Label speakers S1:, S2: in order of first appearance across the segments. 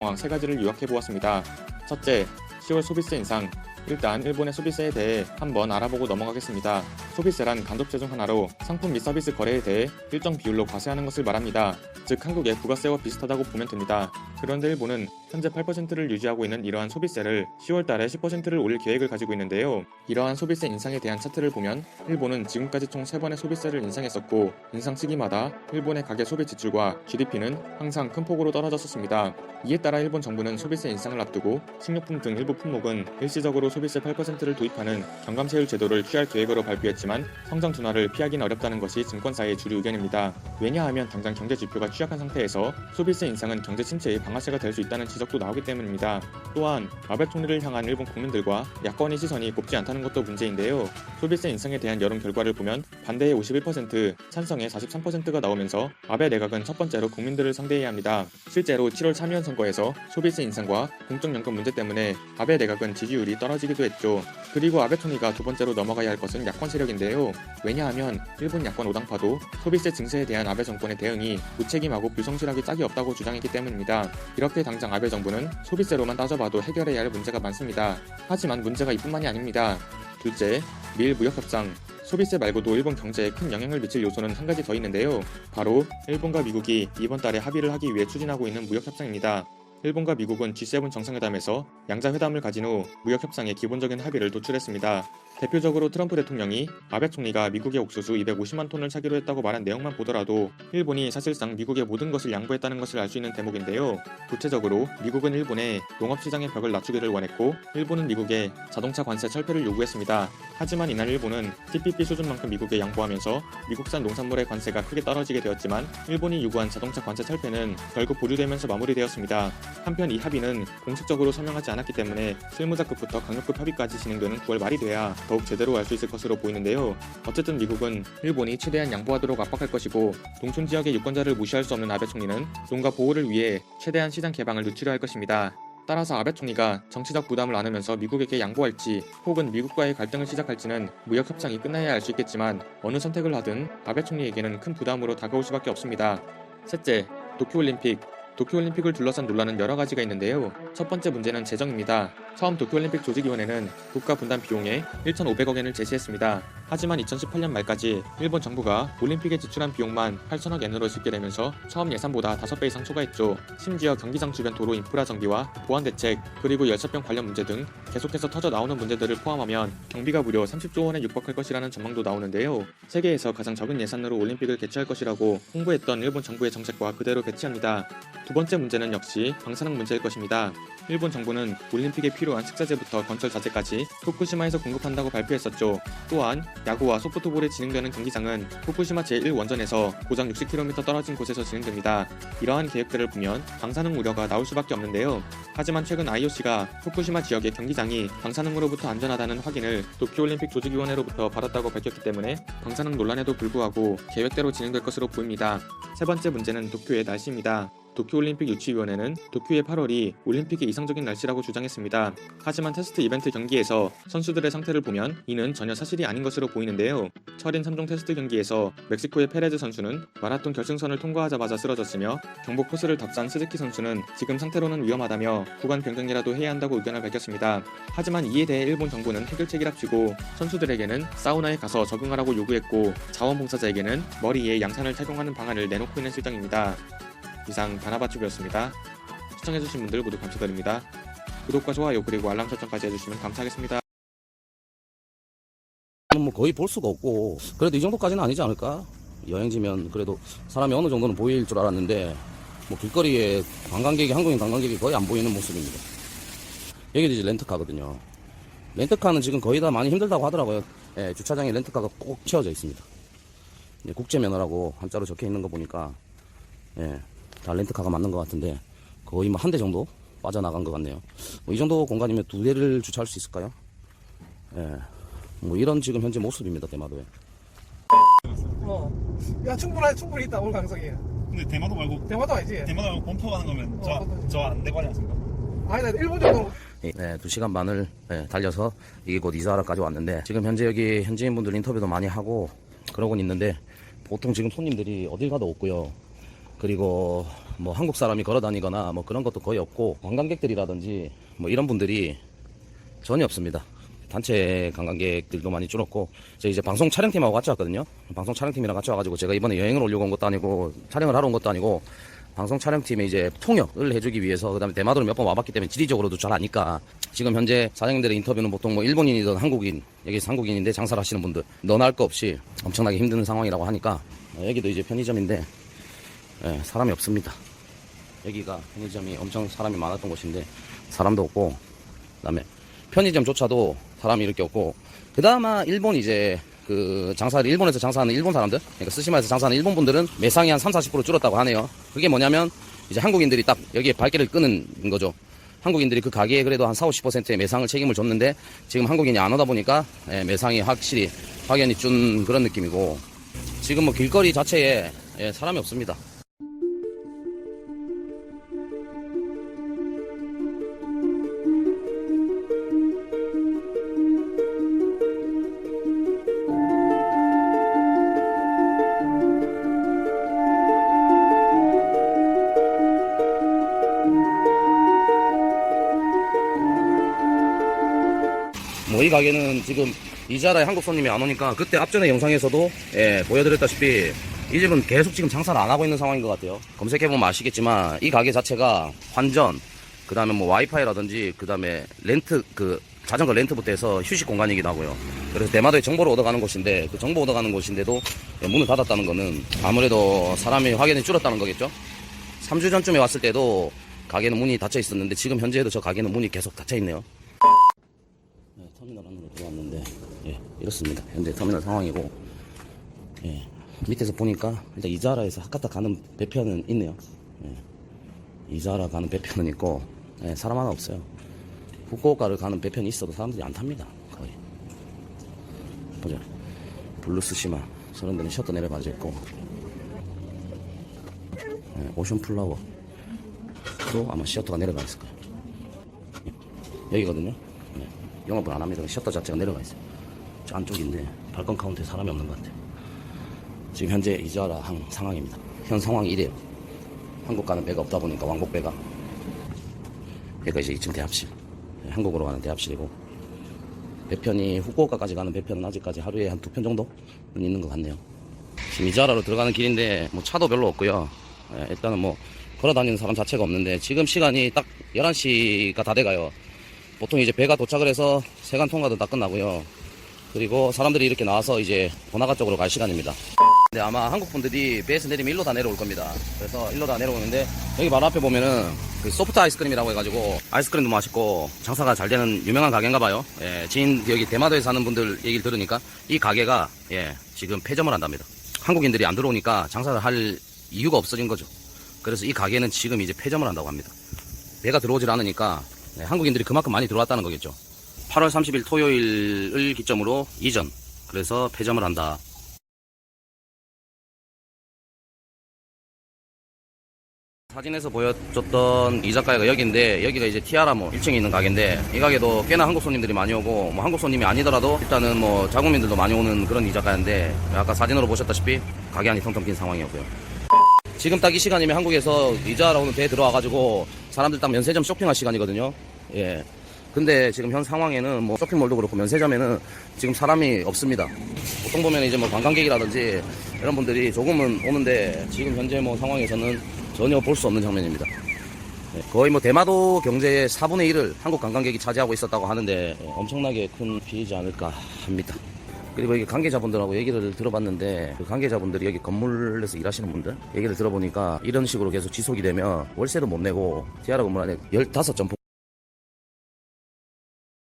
S1: 상황 3가지를 요약해보았습니다. 첫째, 10월 소비세 인상. 일단 일본의 소비세에 대해 한번 알아보고 넘어가겠습니다. 소비세란 간접세 중 하나로 상품 및 서비스 거래에 대해 일정 비율로 과세하는 것을 말합니다. 즉 한국의 부가세와 비슷하다고 보면 됩니다. 그런데 일본은 현재 8%를 유지하고 있는 이러한 소비세를 10월 달에 10%를 올릴 계획을 가지고 있는데요. 이러한 소비세 인상에 대한 차트를 보면 일본은 지금까지 총 3번의 소비세를 인상했었고 인상 시기마다 일본의 가계 소비 지출과 GDP는 항상 큰 폭으로 떨어졌었습니다. 이에 따라 일본 정부는 소비세 인상을 앞두고 식료품 등 일부 품목은 일시적으로 소비세 8%를 도입하는 경감세율 제도를 취할 계획으로 발표했지만 성장 둔화를 피하기는 어렵다는 것이 증권사의 주류 의견입니다. 왜냐하면 당장 경제 지표가 취약한 상태에서 소비세 인상은 경제 침체의 방아쇠가 될 수 있다는 지적도 나오기 때문입니다. 또한 아베 총리를 향한 일본 국민들과 야권의 시선이 곱지 않다는 것도 문제인데요. 소비세 인상에 대한 여론 결과를 보면 반대의 51%, 찬성의 43%가 나오면서 아베 내각은 첫 번째로 국민들을 상대해야 합니다. 실제로 7월 참의원 선거에서 소비세 인상과 공적연금 문제 때문에 아베 내각은 지지율이 떨어지기도 했죠. 그리고 아베 총리가 두 번째로 넘어가야 할 것은 야권 세력인데요. 왜냐하면 일본 야권 5당파도 소비세 증세에 대한 아베 정권의 대응이 무책임하고 불성실하기 짝이 없다고 주장했기 때문입니다. 이렇게 당장 아베 정부는 소비세로만 따져봐도 해결해야 할 문제가 많습니다. 하지만 문제가 이뿐만이 아닙니다. 둘째, 미일 무역협상. 소비세 말고도 일본 경제에 큰 영향을 미칠 요소는 한 가지 더 있는데요. 바로 일본과 미국이 이번 달에 합의를 하기 위해 추진하고 있는 무역협상입니다. 일본과 미국은 G7 정상회담에서 양자회담을 가진 후 무역협상의 기본적인 합의를 도출했습니다. 대표적으로 트럼프 대통령이 아베 총리가 미국의 옥수수 250만 톤을 사기로 했다고 말한 내용만 보더라도 일본이 사실상 미국의 모든 것을 양보했다는 것을 알 수 있는 대목인데요. 구체적으로 미국은 일본에 농업시장의 벽을 낮추기를 원했고 일본은 미국에 자동차 관세 철폐를 요구했습니다. 하지만 이날 일본은 TPP 수준만큼 미국에 양보하면서 미국산 농산물의 관세가 크게 떨어지게 되었지만 일본이 요구한 자동차 관세 철폐는 결국 보류되면서 마무리되었습니다. 한편 이 합의는 공식적으로 서명하지 않았기 때문에 실무자급부터 강력급 합의까지 진행되는 9월 말이 돼야 더욱 제대로 알 수 있을 것으로 보이는데요. 어쨌든 미국은 일본이 최대한 양보하도록 압박할 것이고 농촌 지역의 유권자를 무시할 수 없는 아베 총리는 농가 보호를 위해 최대한 시장 개방을 늦추려 할 것입니다. 따라서 아베 총리가 정치적 부담을 안으면서 미국에게 양보할지 혹은 미국과의 갈등을 시작할지는 무역 협상이 끝나야 알 수 있겠지만 어느 선택을 하든 아베 총리에게는 큰 부담으로 다가올 수밖에 없습니다. 셋째, 도쿄올림픽. 도쿄올림픽을 둘러싼 논란은 여러 가지가 있는데요. 첫 번째 문제는 재정입니다. 처음 도쿄올림픽 조직위원회는 국가 분담 비용에 1,500억 엔을 제시했습니다. 하지만 2018년 말까지 일본 정부가 올림픽에 지출한 비용만 8천억 엔으로 집계 되면서 처음 예산보다 5배 이상 초과했죠. 심지어 경기장 주변 도로 인프라 정비와 보안 대책, 그리고 열사병 관련 문제 등 계속해서 터져 나오는 문제들을 포함하면 경비가 무려 30조 원에 육박할 것이라는 전망도 나오는데요. 세계에서 가장 적은 예산으로 올림픽을 개최할 것이라고 홍보했던 일본 정부의 정책과 그대로 배치합니다. 두 번째 문제는 역시 방사능 문제일 것입니다. 일본 정부는 올림픽에 필요한 식자재부터 건설 자재까지 후쿠시마에서 공급한다고 발표했었죠. 또한 야구와 소프트볼이 진행되는 경기장은 후쿠시마 제1원전에서 고장 60km 떨어진 곳에서 진행됩니다. 이러한 계획들을 보면 방사능 우려가 나올 수밖에 없는데요. 하지만 최근 IOC가 후쿠시마 지역의 경기장이 방사능으로부터 안전하다는 확인을 도쿄올림픽 조직위원회로부터 받았다고 밝혔기 때문에 방사능 논란에도 불구하고 계획대로 진행될 것으로 보입니다. 세 번째 문제는 도쿄의 날씨입니다. 도쿄올림픽 유치위원회는 도쿄의 8월이 올림픽의 이상적인 날씨라고 주장했습니다. 하지만 테스트 이벤트 경기에서 선수들의 상태를 보면 이는 전혀 사실이 아닌 것으로 보이는데요. 철인 3종 테스트 경기에서 멕시코의 페레즈 선수는 마라톤 결승선을 통과하자마자 쓰러졌으며 경복 코스를 답사한 스즈키 선수는 지금 상태로는 위험하다며 구간 변경이라도 해야 한다고 의견을 밝혔습니다. 하지만 이에 대해 일본 정부는 해결책을 합치고 선수들에게는 사우나에 가서 적응하라고 요구했고 자원봉사자에게는 머리에 양산을 착용하는 방안을 내놓고 있는 실정입니다. 이상 다나바튜브였습니다. 시청해주신 분들 모두 감사드립니다. 구독과 좋아요 그리고 알람 설정까지 해주시면 감사하겠습니다.
S2: 뭐 거의 볼 수가 없고 그래도 이 정도까지는 아니지 않을까? 여행지면 그래도 사람이 어느 정도는 보일 줄 알았는데 뭐 길거리에 한국인 관광객이 거의 안 보이는 모습입니다. 여기도 이제 렌트카거든요. 렌트카는 지금 거의 다 많이 힘들다고 하더라고요. 예, 주차장에 렌트카가 꼭 채워져 있습니다. 예, 국제면허라고 한자로 적혀 있는 거 보니까 예, 다 렌트카가 맞는 것 같은데 거의 뭐 한 대 정도 빠져나간 것 같네요. 뭐 이 정도 공간이면 2대를 주차할 수 있을까요? 예, 뭐 이런 지금 현재 모습입니다. 대마도에.
S3: 야 충분히 있다 오늘 강석이.
S4: 근데 대마도 말고
S3: 아니지?
S4: 대마도 말고 본토 가는 거면 저 안 되고 하지 않습니까?
S3: 아니다 일본 정도.
S2: 네, 2시간 반을 달려서 이게 곧 이사하라까지 왔는데 지금 현재 여기 현지인분들 인터뷰도 많이 하고 그러곤 있는데 보통 지금 손님들이 어딜 가도 없고요. 그리고 뭐 한국 사람이 걸어 다니거나 뭐 그런 것도 거의 없고, 관광객들이라든지 뭐 이런 분들이 전혀 없습니다. 단체 관광객들도 많이 줄었고, 제가 이제 방송 촬영팀하고 같이 왔거든요. 방송 촬영팀이랑 같이 와가지고 제가 이번에 여행을 오려고 온 것도 아니고 촬영을 하러 온 것도 아니고, 방송 촬영팀에 이제 통역을 해주기 위해서, 그 다음에 대마도를 몇 번 와봤기 때문에 지리적으로도 잘 아니까, 지금 현재 사장님들의 인터뷰는 보통 뭐 일본인이든 한국인, 여기서 한국인인데 장사를 하시는 분들 너나 할 거 없이 엄청나게 힘든 상황이라고 하니까, 여기도 이제 편의점인데 사람이 없습니다. 여기가 편의점이 엄청 사람이 많았던 곳인데 사람도 없고, 그 다음에 편의점조차도 사람이 이렇게 없고, 그나마 일본 이제 그 장사를 일본에서 장사하는 일본 사람들, 그러니까 스시마에서 장사하는 일본 분들은 매상이 한 30-40% 줄었다고 하네요. 그게 뭐냐면 이제 한국인들이 딱 여기에 발길을 끄는 거죠. 한국인들이 그 가게에 그래도 한 40-50%의 매상을 책임을 줬는데, 지금 한국인이 안 오다 보니까 매상이 확실히 확연히 준 그런 느낌이고, 지금 뭐 길거리 자체에 사람이 없습니다. 뭐 이 가게는 지금 이자라에 한국 손님이 안 오니까, 그때 앞전에 영상에서도 보여드렸다시피 이 집은 계속 지금 장사를 안 하고 있는 상황인 것 같아요. 검색해보면 아시겠지만 이 가게 자체가 환전, 그 다음에 뭐 와이파이라든지, 그 다음에 렌트, 그 자전거 렌트부터 해서 휴식 공간이기도 하고요. 그래서 대마도에 정보를 얻어가는 곳인데, 그 정보 얻어가는 곳인데도 문을 닫았다는 거는 아무래도 사람이 확연히 줄었다는 거겠죠. 3주 전쯤에 왔을 때도 가게는 문이 닫혀 있었는데, 지금 현재도 저 가게는 문이 계속 닫혀 있네요. 터미널 안으로 들어왔는데 이렇습니다. 현재 터미널 상황이고, 밑에서 보니까 일단 이자라에서 하카타 가는 배편은 있네요. 이자라 가는 배편은 있고, 사람 하나 없어요. 후쿠오카를 가는 배편이 있어도 사람들이 안 탑니다. 거의. 보자, 블루스시마 저런 데는 셔터 내려가져 있고, 오션플라워 또 아마 셔터가 내려가 있을 거예요. 여기거든요. 영업을 안 합니다. 셔터 자체가 내려가 있어요. 저 안쪽인데 발권 카운터에 사람이 없는 것 같아요. 지금 현재 이자라 상황입니다. 현 상황이 이래요. 한국 가는 배가 없다 보니까 왕복배가, 여기가 이제 2층 대합실, 한국으로 가는 대합실이고, 배편이 후쿠오카까지 가는 배편은 아직까지 하루에 한 2편 정도는 있는 것 같네요. 지금 이자라로 들어가는 길인데 뭐 차도 별로 없고요. 일단은 뭐 걸어 다니는 사람 자체가 없는데, 지금 시간이 딱 11시가 다 돼가요. 보통 이제 배가 도착을 해서 세관 통과도 다 끝나고요. 그리고 사람들이 이렇게 나와서 이제 번화가 쪽으로 갈 시간입니다. 근데 아마 한국 분들이 배에서 내리면 일로 다 내려올 겁니다. 그래서 일로 다 내려오는데, 여기 바로 앞에 보면은 그 소프트 아이스크림이라고 해가지고 아이스크림도 맛있고 장사가 잘 되는 유명한 가게인가 봐요. 지인 여기 대마도에 사는 분들 얘기를 들으니까 이 가게가 지금 폐점을 한답니다. 한국인들이 안 들어오니까 장사를 할 이유가 없어진 거죠. 그래서 이 가게는 지금 이제 폐점을 한다고 합니다. 배가 들어오질 않으니까 한국인들이 그만큼 많이 들어왔다는 거겠죠. 8월 30일 토요일을 기점으로 이전, 그래서 폐점을 한다. 사진에서 보여줬던 이자카야가 여기인데, 여기가 이제 티아라모 1층에 있는 가게인데, 이 가게도 꽤나 한국 손님들이 많이 오고, 뭐 한국 손님이 아니더라도 일단은 뭐 자국민들도 많이 오는 그런 이자카야인데, 아까 사진으로 보셨다시피 가게 안이 텅텅 빈 상황이었고요. 지금 딱 이 시간이면 한국에서 이자라 오는 배에 들어와가지고 사람들 딱 면세점 쇼핑할 시간이거든요. 근데 지금 현 상황에는 뭐 쇼핑몰도 그렇고 면세점에는 지금 사람이 없습니다. 보통 보면 이제 뭐 관광객이라든지 이런 분들이 조금은 오는데, 지금 현재 뭐 상황에서는 전혀 볼 수 없는 장면입니다. 거의 뭐 대마도 경제의 4분의 1을 한국 관광객이 차지하고 있었다고 하는데, 엄청나게 큰 피해지 않을까 합니다. 그리고 여기 관계자분들하고 얘기를 들어봤는데, 그 관계자분들이 여기 건물에서 일하시는 분들 얘기를 들어보니까, 이런 식으로 계속 지속이 되면 월세도 못 내고 티아라 건물 안에 15점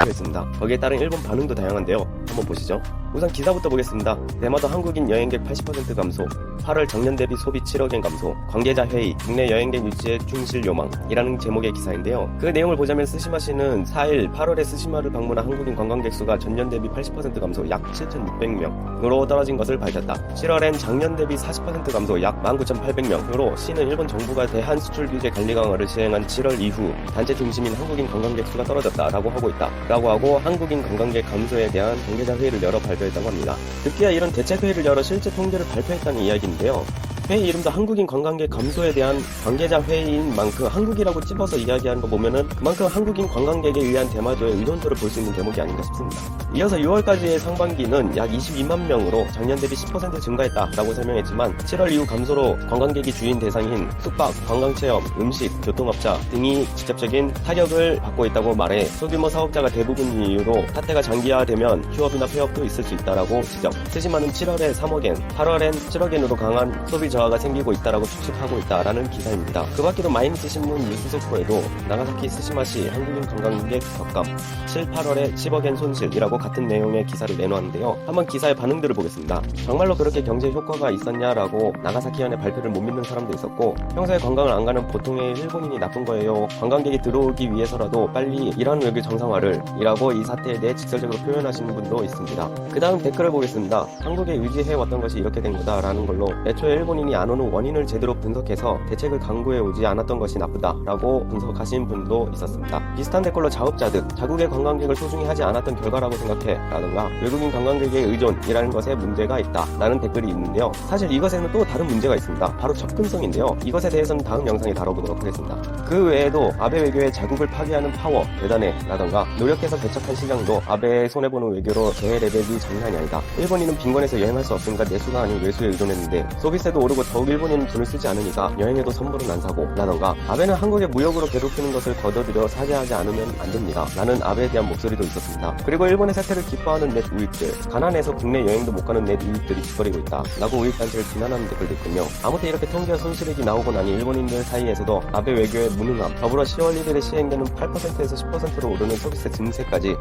S5: 있습니다. 거기에 따른 일본 반응도 다양한데요. 한번 보시죠. 우선 기사부터 보겠습니다. 대마도 한국인 여행객 80% 감소, 8월 작년 대비 소비 7억엔 감소, 관계자 회의, 국내 여행객 유치에 충실 요망이라는 제목의 기사인데요. 그 내용을 보자면 스시마시는 4일 8월에 스시마를 방문한 한국인 관광객 수가 전년 대비 80% 감소, 약 7,600명으로 떨어진 것을 밝혔다. 7월엔 작년 대비 40% 감소, 약 19,800명으로 시는 일본 정부가 대한 수출 규제 관리 강화를 시행한 7월 이후 단체 중심인 한국인 관광객 수가 떨어졌다라고 하고 있다. 라고 하고 한국인 관광객 감소에 대한 관계자 회의를 열어 발표했다고 합니다. 급기야 이런 대책 회의를 열어 실제 통계를 발표했다는 이야기인데요. 회의 이름도 한국인 관광객 감소에 대한 관계자 회의인 만큼 한국이라고 찝어서 이야기하는 거 보면은 그만큼 한국인 관광객에 의한 대마도의 의존도를 볼 수 있는 대목이 아닌가 싶습니다. 이어서 6월까지의 상반기는 약 22만 명으로 작년 대비 10% 증가했다라고 설명했지만 7월 이후 감소로 관광객이 주인 대상인 숙박, 관광체험, 음식, 교통업자 등이 직접적인 타격을 받고 있다고 말해 소규모 사업자가 대부분인 이유로 사태가 장기화되면 휴업이나 폐업도 있을 수 있다라고 지적. 스시마는 7월에 3억엔, 8월엔 7억엔으로 강한 소비 저하가 생기고 있다라고 추측하고 있다라는 기사입니다. 그 밖에도 마이니치 신문 뉴스 속보에도 나가사키 스시마시 한국인 관광객 격감 7, 8월에 10억엔 손실이라고 같은 내용의 기사를 내놓았는데요. 한번 기사의 반응들을 보겠습니다. 정말로 그렇게 경제 효과가 있었냐라고 나가사키현의 발표를 못 믿는 사람도 있었고 평소에 관광을 안 가는 보통의 일본인이 나쁜 거예요. 관광객이 들어오기 위해서라도 빨리 이러한 외교 정상화를 이라고 이 사태에 대해 직설적으로 표현하시는 분도 있습니다. 그 다음 댓글을 보겠습니다. 한국에 의지해왔던 것이 이렇게 된 거다라는 걸로 애초에 일본인이 안 오는 원인을 제대로 분석해서 대책을 강구해 오지 않았던 것이 나쁘다라고 분석하신 분도 있었습니다. 비슷한 댓글로 자업자득, 자국의 관광객을 소중히 하지 않았던 결과라고 생각해 라든가 외국인 관광객의 의존이라는 것에 문제가 있다 라는 댓글이 있는데요. 사실 이것에는 또 다른 문제가 있습니다. 바로 접근성인데요. 이것에 대해서는 다음 영상에 다뤄보도록 하겠습니다. 그 외에도 아베 외교의 자국을 파괴하는 파워 대단해 라든가 노력해서 개척한 시장도 아베의 손해보는 외교로 제 레벨이 장난이 아니다. 일본인은 빈곤해서 여행할 수 없으니까 내수가 아닌 외수에 의존했는데 소비세도 오르고 더욱 일본인은 돈을 쓰지 않으니까 여행에도 선물은 안 사고 라던가 아베는 한국의 무역으로 괴롭히는 것을 거둬들여 사죄하지 않으면 안 됩니다 라는 아베에 대한 목소리도 있었습니다. 그리고 일본의 사태를 기뻐하는 넷 우익들, 가난해서 국내 여행도 못 가는 넷 우익들이 짓거리고 있다 라고 우익단체를 비난하는 댓글도 있군요. 아무튼 이렇게 통계와 손실액이 나오고 나니 일본인들 사이에서도 아베 외교의 무능함, 더불어 10월 1일에 시행되는 8%에서 10%로 오르는 소비세 증세까지